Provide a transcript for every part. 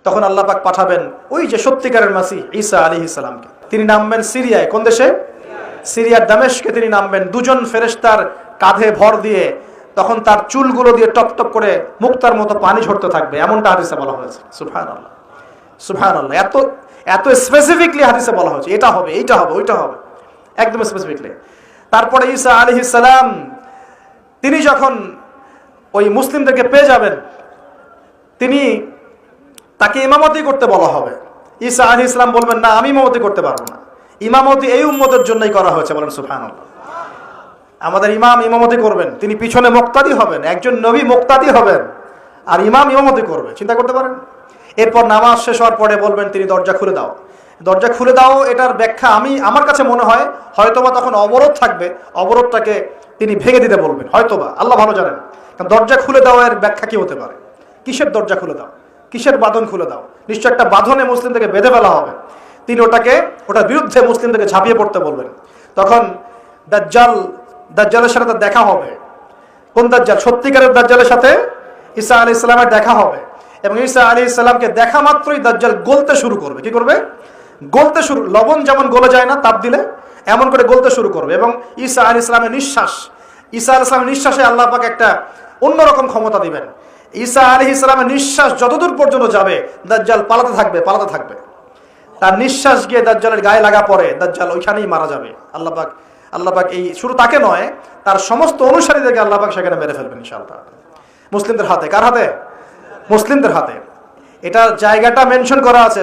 তখন আল্লাহ পাক পাঠাবেন ওই যে সত্যিকারের মাসিহ ঈসা আলাইহিস সালামকে। তিনি নামবেন সিরিয়ায়। কোন দেশে? সিরিয়ার দামেশকে তিনি নামবেন। দুজন ফেরেশতার কাঁধে ভর দিয়ে, তখন তার চুলগুলো দিয়ে টপ টপ করে মুক্তার মতো পানি ঝরতে থাকবে, এমনটা হাদিসে বলা হয়েছে। সুবহানাল্লাহ, সুবহানাল্লাহ। এত এত স্পেসিফিকলি হাদিসে বলা হয়েছে, এটা হবে, এইটা হবে, ওইটা হবে, একদম স্পেসিফিকলি। তারপরে ঈসা আলাইহিস সালাম তিনি যখন ওই মুসলিমদেরকে পেয়ে যাবেন, তিনি তাকে ইমামতি করতে বলা হবে। ঈসা আলাইহিস সালাম বলবেন, না, আমি ইমামতি করতে পারবো না, ইমামতি এই উম্মতের জন্যই করা হয়েছে। বলেন সুবহানাল্লাহ। আমাদের ইমাম ইমামতি করবেন, তিনি পিছনে মুক্তাদি হবেন, একজন নবী মুক্তাদি হবেন, আর ইমাম ইমামতি করবে। চিন্তা করতে পারেন? এরপর নামাজ শেষ হওয়ার পরে বলবেন তিনি, দরজা খুলে দাও, দরজা খুলে দাও। এটার ব্যাখ্যা আমার কাছে মনে হয় হয়তোবা তখন অবরোধ থাকবে, অবরোধটাকে তিনি ভেঙে দিতে বলবেন, হয়তোবা, আল্লাহ ভালো জানেন। কারণ দরজা খুলে দেওয়া এর ব্যাখ্যা কি হতে পারে? কিসের দরজা খুলে দাও? কিসের বাঁধন খুলে দাও? নিশ্চয় একটা বাঁধনে মুসলিমদেরকে বেঁধে ফেলা হবে। তিনি ওটার বিরুদ্ধে মুসলিমদেরকে ঝাঁপিয়ে পড়তে বলবেন। তখন দাজ্জালের সাথে তার দেখা হবে। কোন দাজ্জাল? সত্যিকারের দাজ্জালের সাথে ঈসা আলাইহিস সালামের দেখা হবে। এবং ঈসা আলাইহিস সালামকে দেখা মাত্রই দাজ্জাল গলতে শুরু করবে। কি করবে? গলতে শুরু। লবণ যেমন গলে যায় না তাপ দিলে, এমন করে গলতে শুরু করবে। এবং ঈসা আলাইহিস সালামের নিঃশ্বাসে আল্লাহ পাক একটা অন্যরকম ক্ষমতা দিবেন। ঈসা আলাইহিস সালামের নিঃশ্বাস যতদূর পর্যন্ত যাবে, দাজ্জাল পালাতে থাকবে। তার নিঃশ্বাস গিয়ে দাজ্জালের গায়ে লাগা পড়ে, দাজ্জাল ওইখানেই মারা যাবে। আল্লাহ পাক এই শুধু তাকে নয়, তার সমস্ত অনুসারীদেরকে আল্লাহ পাক সেখানে মেরে ফেলবেন ইনশাআল্লাহ। মুসলিমদের হাতে। কার হাতে? মুসলিমদের হাতে। এটা জায়গাটা মেনশন করা আছে,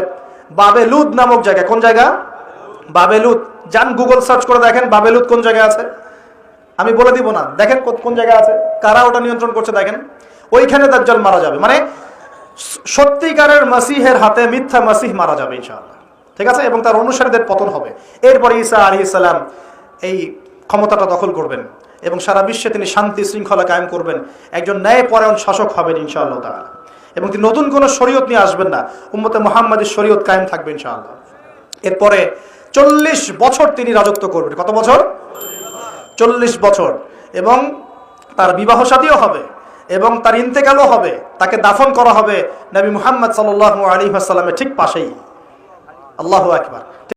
বাবেলুদ নামক জায়গা। কোন জায়গা? বাবেলুদ। যান গুগল সার্চ করে দেখেন বাবেলুদ কোন জায়গায় আছে। আমি বলে দিব না, দেখেন কোন জায়গায় আছে, কারা ওটা নিয়ন্ত্রণ করছে দেখেন। ওইখানে দাজ্জাল মারা যাবে। মানে সত্যিকারের মাসিহের হাতে মিথ্যা মাসিহ মারা যাবে ইনশাআল্লাহ। ঠিক আছে? এবং তার অনুসারীদের পতন হবে। এরপরে ঈসা আলাইহিস সালাম এই ক্ষমতাটা দখল করবেন এবং সারা বিশ্বে তিনি শান্তি শৃঙ্খলা কায়েম করবেন। একজন ন্যায়পরায়ণ শাসক হবেন ইনশাআল্লাহ তাআলা। এবং তিনি নতুন কোনো শরীয়ত নিয়ে আসবেন না, উম্মতে মুহাম্মাদের শরীয়ত কায়েম থাকবে ইনশাআল্লাহ। এরপরে 40 বছর তিনি রাজত্ব করবেন। কত বছর? 40 বছর। এবং তার বিবাহ শাদীও হবে এবং তার ইন্তেকালও হবে। তাকে দাফন করা হবে নবী মুহাম্মদ সাল্লাল্লাহু আলাইহি ওয়াসাল্লামের ঠিক পাশেই। আল্লাহু আকবার।